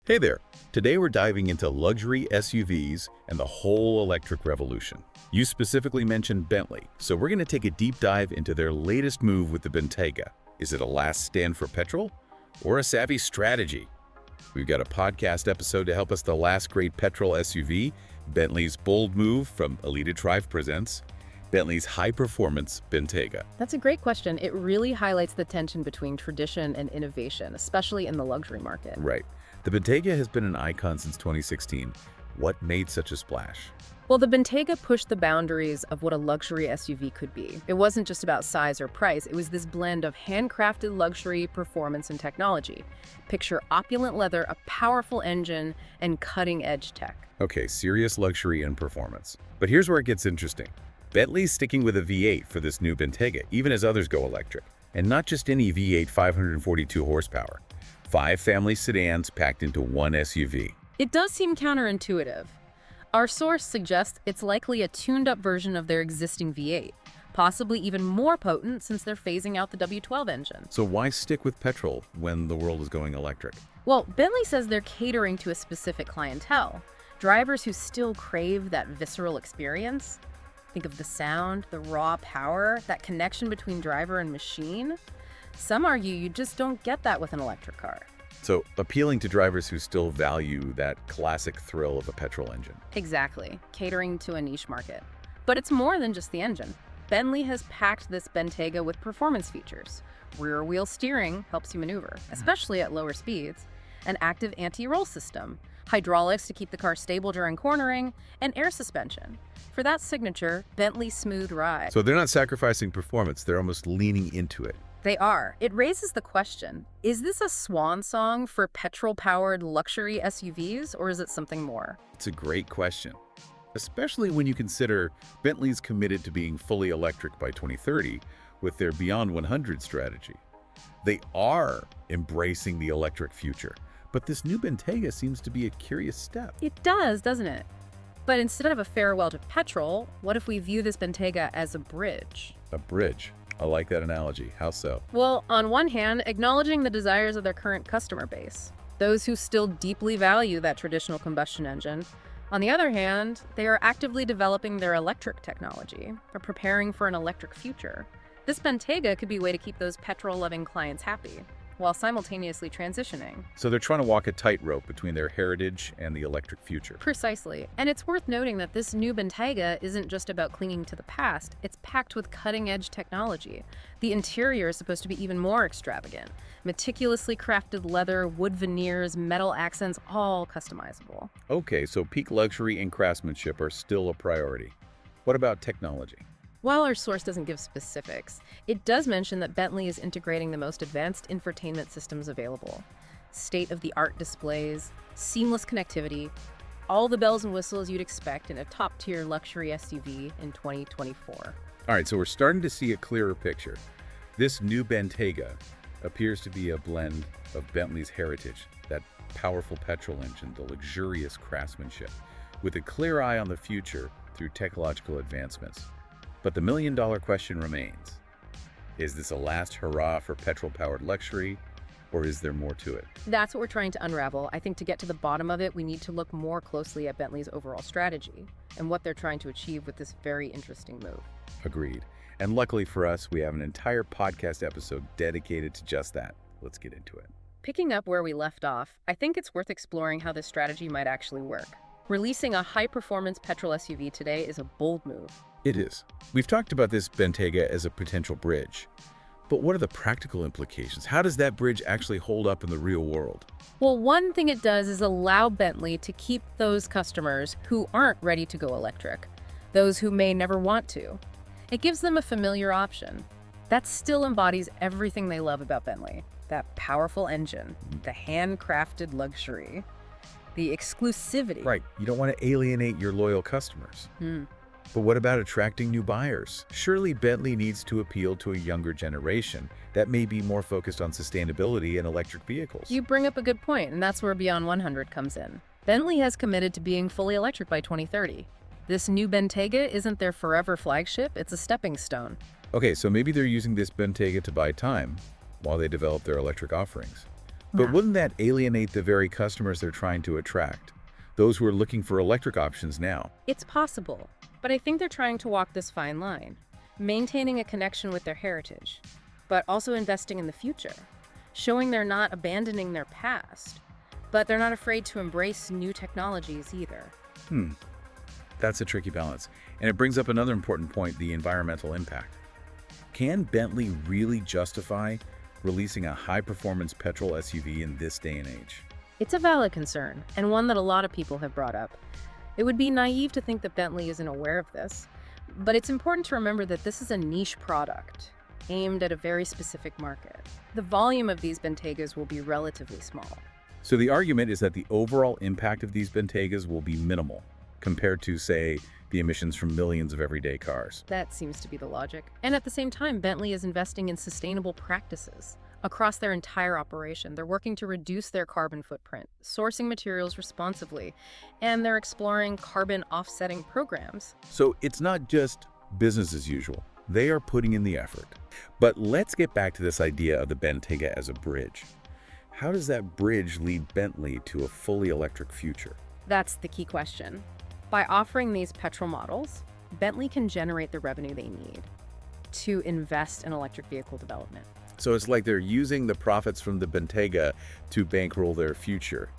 Hey there! Today we're diving into luxury SUVs and the whole electric revolution. You specifically mentioned Bentley, so we're going to take a deep dive into their latest move with the Bentayga. Is it a last stand for petrol or a savvy strategy? We've got a podcast episode to help us. The last great petrol SUV, Bentley's bold move from EliteDrive presents Bentley's high-performance Bentayga. That's a great question. It really highlights the tension between tradition and innovation, especially in the luxury market. Right. The Bentayga has been an icon since 2016. What made such a splash? Well, the Bentayga pushed the boundaries of what a luxury SUV could be. It wasn't just about size or price. It was this blend of handcrafted luxury, performance, and technology. Picture opulent leather, a powerful engine, and cutting-edge tech. Okay, serious luxury and performance. But here's where it gets interesting. Bentley's sticking with a V8 for this new Bentayga, even as others go electric. And not just any V8 542 horsepower. 5 family sedans packed into one SUV. It does seem counterintuitive. Our source suggests it's likely a tuned-up version of their existing V8, possibly even more potent since they're phasing out the W12 engine. So why stick with petrol when the world is going electric? Well, Bentley says they're catering to a specific clientele, drivers who still crave that visceral experience. Think of the sound, the raw power, that connection between driver and machine. Some argue you just don't get that with an electric car. So appealing to drivers who still value that classic thrill of a petrol engine. Exactly, catering to a niche market. But it's more than just the engine. Bentley has packed this Bentayga with performance features. Rear-wheel steering helps you maneuver, especially at lower speeds, an active anti-roll system, hydraulics to keep the car stable during cornering, and air suspension. For that signature, Bentley Smooth Ride. So they're not sacrificing performance, they're almost leaning into it. They are. It raises the question, is this a swan song for petrol-powered luxury SUVs, or is it something more? It's a great question, especially when you consider Bentley's committed to being fully electric by 2030 with their Beyond 100 strategy. They are embracing the electric future, but this new Bentayga seems to be a curious step. It does, doesn't it? But instead of a farewell to petrol, what if we view this Bentayga as a bridge? A bridge. I like that analogy. How so? Well, on one hand, acknowledging the desires of their current customer base, those who still deeply value that traditional combustion engine. On the other hand, they are actively developing their electric technology, or preparing for an electric future. This Bentayga could be a way to keep those petrol-loving clients happy, while simultaneously transitioning. So they're trying to walk a tightrope between their heritage and the electric future. Precisely. And it's worth noting that this new Bentayga isn't just about clinging to the past, it's packed with cutting-edge technology. The interior is supposed to be even more extravagant. Meticulously crafted leather, wood veneers, metal accents, all customizable. Okay, so peak luxury and craftsmanship are still a priority. What about technology? While our source doesn't give specifics, it does mention that Bentley is integrating the most advanced infotainment systems available. State-of-the-art displays, seamless connectivity, all the bells and whistles you'd expect in a top-tier luxury SUV in 2024. All right, so we're starting to see a clearer picture. This new Bentayga appears to be a blend of Bentley's heritage, that powerful petrol engine, the luxurious craftsmanship, with a clear eye on the future through technological advancements. But the million-dollar question remains. Is this a last hurrah for petrol-powered luxury, or is there more to it? That's what we're trying to unravel. I think to get to the bottom of it, we need to look more closely at Bentley's overall strategy and what they're trying to achieve with this very interesting move. Agreed. And luckily for us, we have an entire podcast episode dedicated to just that. Let's get into it. Picking up where we left off, I think it's worth exploring how this strategy might actually work. Releasing a high-performance petrol SUV today is a bold move. It is. We've talked about this Bentayga as a potential bridge. But what are the practical implications? How does that bridge actually hold up in the real world? Well, one thing it does is allow Bentley to keep those customers who aren't ready to go electric, those who may never want to. It gives them a familiar option. That still embodies everything they love about Bentley. That powerful engine, the handcrafted luxury, the exclusivity. Right. You don't want to alienate your loyal customers. But what about attracting new buyers? Surely Bentley needs to appeal to a younger generation that may be more focused on sustainability and electric vehicles. You bring up a good point, and that's where Beyond 100 comes in. Bentley has committed to being fully electric by 2030. This new Bentayga isn't their forever flagship, it's a stepping stone. Okay, so maybe they're using this Bentayga to buy time while they develop their electric offerings. But wouldn't that alienate the very customers they're trying to attract? Those who are looking for electric options now. It's possible, but I think they're trying to walk this fine line, maintaining a connection with their heritage, but also investing in the future, showing they're not abandoning their past, but they're not afraid to embrace new technologies either. That's a tricky balance. And it brings up another important point, the environmental impact. Can Bentley really justify releasing a high-performance petrol SUV in this day and age? It's a valid concern, and one that a lot of people have brought up. It would be naive to think that Bentley isn't aware of this, but it's important to remember that this is a niche product aimed at a very specific market. The volume of these Bentaygas will be relatively small. So the argument is that the overall impact of these Bentaygas will be minimal compared to, say, the emissions from millions of everyday cars. That seems to be the logic. And at the same time, Bentley is investing in sustainable practices across their entire operation. They're working to reduce their carbon footprint, sourcing materials responsibly, and they're exploring carbon offsetting programs. So it's not just business as usual. They are putting in the effort. But let's get back to this idea of the Bentayga as a bridge. How does that bridge lead Bentley to a fully electric future? That's the key question. By offering these petrol models, Bentley can generate the revenue they need to invest in electric vehicle development. So it's like they're using the profits from the Bentayga to bankroll their future.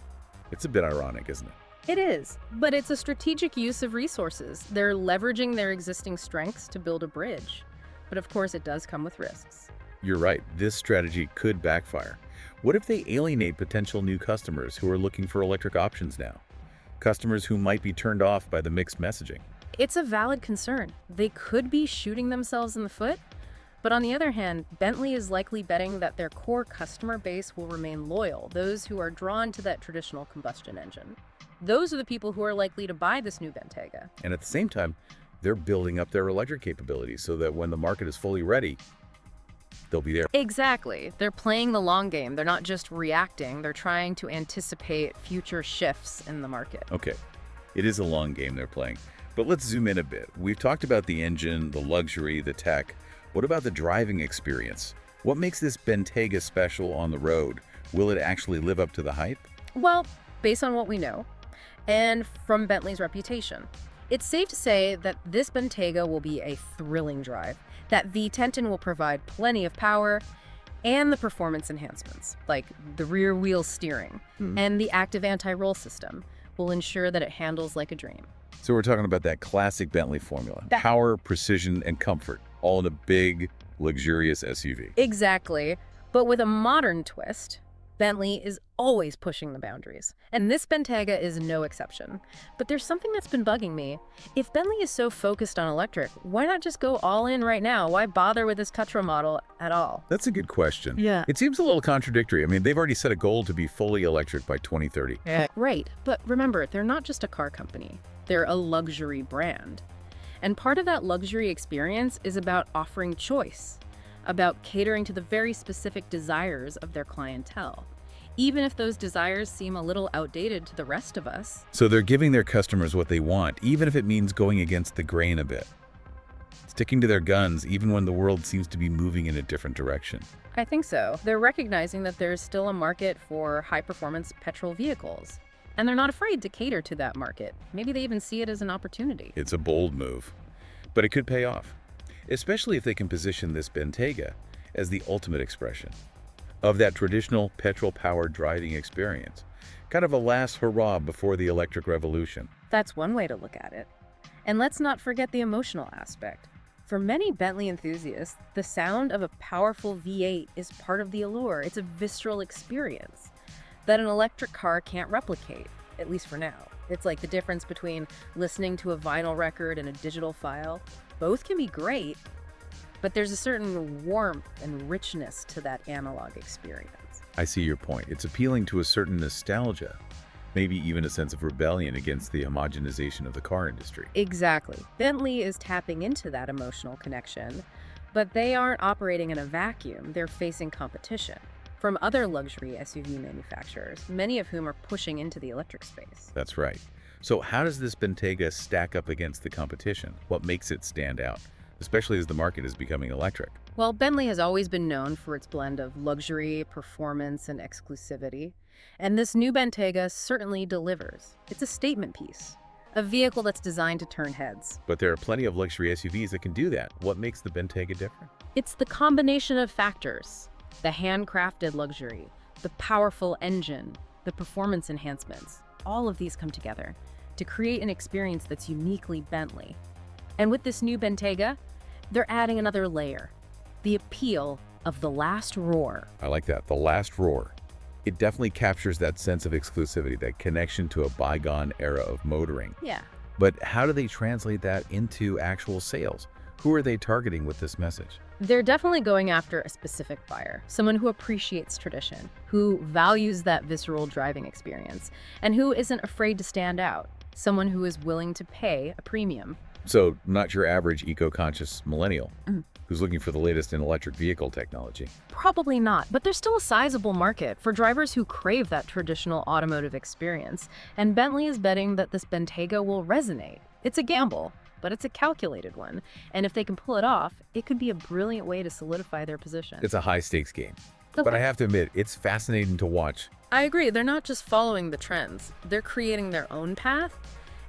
It's a bit ironic, isn't it? It is, but it's a strategic use of resources. They're leveraging their existing strengths to build a bridge. But of course, it does come with risks. You're right, this strategy could backfire. What if they alienate potential new customers who are looking for electric options now? Customers who might be turned off by the mixed messaging. It's a valid concern. They could be shooting themselves in the foot. But on the other hand, Bentley is likely betting that their core customer base will remain loyal, those who are drawn to that traditional combustion engine. Those are the people who are likely to buy this new Bentayga. And at the same time, they're building up their electric capabilities so that when the market is fully ready, they'll be there. Exactly. They're playing the long game. They're not just reacting. They're trying to anticipate future shifts in the market. Okay, it is a long game they're playing. But let's zoom in a bit. We've talked about the engine, the luxury, the tech. What about the driving experience? What makes this Bentayga special on the road? Will it actually live up to the hype? Well, based on what we know, and from Bentley's reputation, it's safe to say that this Bentayga will be a thrilling drive. That V10 will provide plenty of power and the performance enhancements, like the rear wheel steering and the active anti-roll system, will ensure that it handles like a dream. So we're talking about that classic Bentley formula. Power, precision, and comfort, all in a big, luxurious SUV. Exactly. But with a modern twist, Bentley is always pushing the boundaries, and this Bentayga is no exception. But there's something that's been bugging me. If Bentley is so focused on electric, why not just go all in right now? Why bother with this petrol model at all? That's a good question. Yeah. It seems a little contradictory. I mean, they've already set a goal to be fully electric by 2030. Right, but remember, they're not just a car company. They're a luxury brand. And part of that luxury experience is about offering choice, about catering to the very specific desires of their clientele, even if those desires seem a little outdated to the rest of us. So they're giving their customers what they want, even if it means going against the grain a bit. Sticking to their guns, even when the world seems to be moving in a different direction. I think so. They're recognizing that there's still a market for high-performance petrol vehicles, and they're not afraid to cater to that market. Maybe they even see it as an opportunity. It's a bold move, but it could pay off, especially if they can position this Bentayga as the ultimate expression of that traditional petrol-powered driving experience, kind of a last hurrah before the electric revolution. That's one way to look at it. And let's not forget the emotional aspect. For many Bentley enthusiasts, the sound of a powerful V8 is part of the allure. It's a visceral experience that an electric car can't replicate, at least for now. It's like the difference between listening to a vinyl record and a digital file. Both can be great, but there's a certain warmth and richness to that analog experience. I see your point. It's appealing to a certain nostalgia, maybe even a sense of rebellion against the homogenization of the car industry. Exactly. Bentley is tapping into that emotional connection, but they aren't operating in a vacuum. They're facing competition from other luxury SUV manufacturers, many of whom are pushing into the electric space. That's right. So how does this Bentayga stack up against the competition? What makes it stand out, especially as the market is becoming electric. Well, Bentley has always been known for its blend of luxury, performance, and exclusivity. And this new Bentayga certainly delivers. It's a statement piece, a vehicle that's designed to turn heads. But there are plenty of luxury SUVs that can do that. What makes the Bentayga different? It's the combination of factors: the handcrafted luxury, the powerful engine, the performance enhancements. All of these come together to create an experience that's uniquely Bentley. And with this new Bentayga, they're adding another layer: the appeal of the last roar. I like that, the last roar. It definitely captures that sense of exclusivity, that connection to a bygone era of motoring. Yeah. But how do they translate that into actual sales? Who are they targeting with this message? They're definitely going after a specific buyer, someone who appreciates tradition, who values that visceral driving experience, and who isn't afraid to stand out, someone who is willing to pay a premium. So, not your average eco-conscious millennial who's looking for the latest in electric vehicle technology. Probably not, but there's still a sizable market for drivers who crave that traditional automotive experience, and Bentley is betting that this Bentayga will resonate. It's a gamble, but it's a calculated one, and if they can pull it off, it could be a brilliant way to solidify their position. It's a high-stakes game. Okay. But I have to admit, it's fascinating to watch. I agree, they're not just following the trends, they're creating their own path,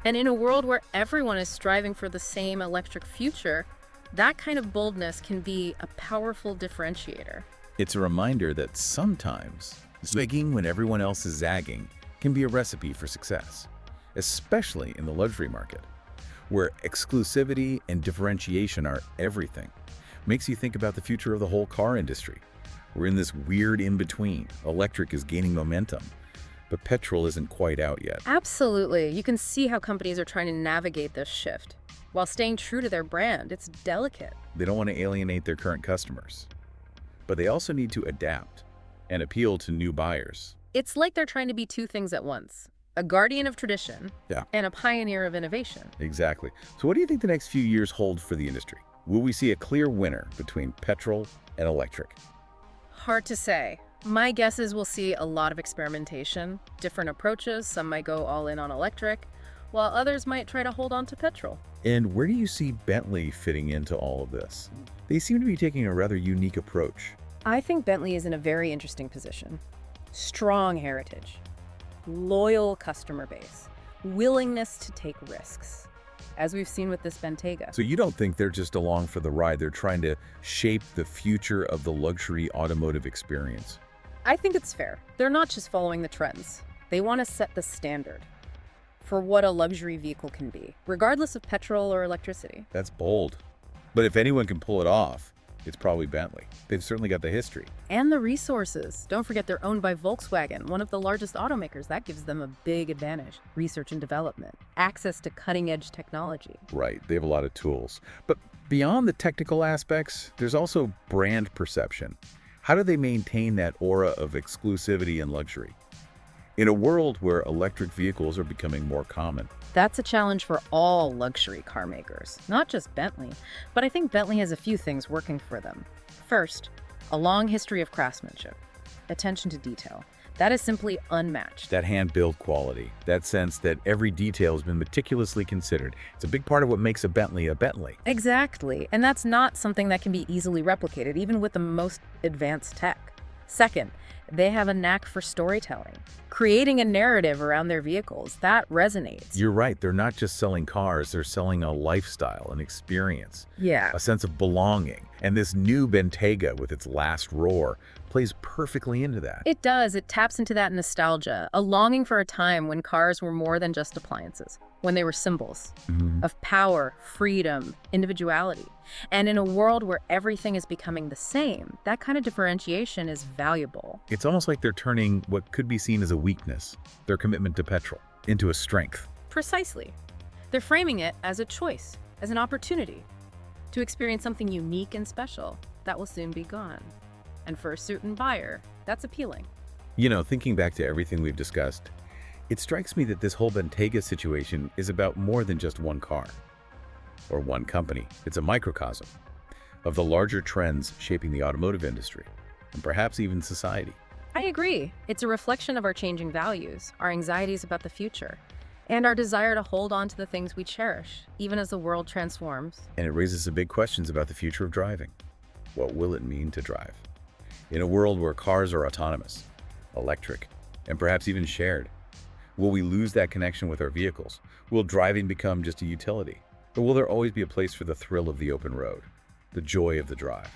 and in a world where everyone is striving for the same electric future, that kind of boldness can be a powerful differentiator. It's a reminder that sometimes zigging when everyone else is zagging can be a recipe for success, especially in the luxury market, where exclusivity and differentiation are everything. Makes you think about the future of the whole car industry. We're in this weird in-between. Electric is gaining momentum, but petrol isn't quite out yet. Absolutely. You can see how companies are trying to navigate this shift. While staying true to their brand, it's delicate. They don't want to alienate their current customers, but they also need to adapt and appeal to new buyers. It's like they're trying to be two things at once: a guardian of tradition and a pioneer of innovation. Exactly. So what do you think the next few years hold for the industry? Will we see a clear winner between petrol and electric? Hard to say. My guess is we'll see a lot of experimentation, different approaches. Some might go all in on electric, while others might try to hold on to petrol. And where do you see Bentley fitting into all of this? They seem to be taking a rather unique approach. I think Bentley is in a very interesting position. Strong heritage, loyal customer base, willingness to take risks, as we've seen with this Bentayga. So you don't think they're just along for the ride, they're trying to shape the future of the luxury automotive experience? I think it's fair. They're not just following the trends. They want to set the standard for what a luxury vehicle can be, regardless of petrol or electricity. That's bold. But if anyone can pull it off, it's probably Bentley. They've certainly got the history. And the resources. Don't forget they're owned by Volkswagen, one of the largest automakers. That gives them a big advantage. Research and development, access to cutting-edge technology. Right, they have a lot of tools. But beyond the technical aspects, there's also brand perception. How do they maintain that aura of exclusivity and luxury in a world where electric vehicles are becoming more common? That's a challenge for all luxury car makers, not just Bentley. But I think Bentley has a few things working for them. First, a long history of craftsmanship, attention to detail. That is simply unmatched. That hand-built quality, that sense that every detail has been meticulously considered. It's a big part of what makes a Bentley a Bentley. Exactly, and that's not something that can be easily replicated, even with the most advanced tech. Second, they have a knack for storytelling, creating a narrative around their vehicles. That resonates. You're right, they're not just selling cars, they're selling a lifestyle, an experience, Yeah. a sense of belonging. And this new Bentayga with its last roar plays perfectly into that. It does. It taps into that nostalgia, a longing for a time when cars were more than just appliances, when they were symbols of power, freedom, individuality. And in a world where everything is becoming the same, that kind of differentiation is valuable. It's almost like they're turning what could be seen as a weakness, their commitment to petrol, into a strength. Precisely. They're framing it as a choice, as an opportunity to experience something unique and special that will soon be gone. And for a certain buyer, that's appealing. You know, thinking back to everything we've discussed, it strikes me that this whole Bentayga situation is about more than just one car or one company. It's a microcosm of the larger trends shaping the automotive industry and perhaps even society. I agree. It's a reflection of our changing values, our anxieties about the future, and our desire to hold on to the things we cherish, even as the world transforms. And it raises some big questions about the future of driving. What will it mean to drive? In a world where cars are autonomous, electric, and perhaps even shared, will we lose that connection with our vehicles? Will driving become just a utility? Or will there always be a place for the thrill of the open road, the joy of the drive,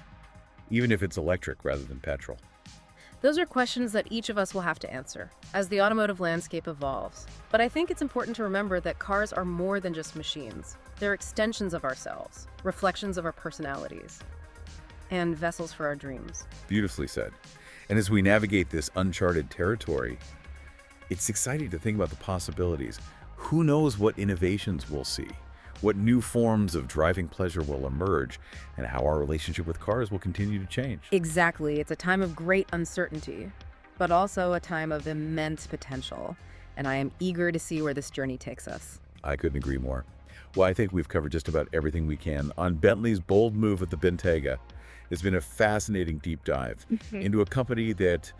even if it's electric rather than petrol? Those are questions that each of us will have to answer as the automotive landscape evolves. But I think it's important to remember that cars are more than just machines. They're extensions of ourselves, reflections of our personalities, and vessels for our dreams. Beautifully said. And as we navigate this uncharted territory, it's exciting to think about the possibilities. Who knows what innovations we'll see, what new forms of driving pleasure will emerge, and how our relationship with cars will continue to change. Exactly. It's a time of great uncertainty, but also a time of immense potential. And I am eager to see where this journey takes us. I couldn't agree more. Well, I think we've covered just about everything we can on Bentley's bold move with the Bentayga. It's been a fascinating deep dive into a company that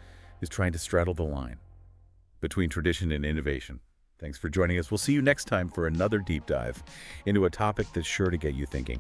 is trying to straddle the line between tradition and innovation. Thanks for joining us. We'll see you next time for another deep dive into a topic that's sure to get you thinking.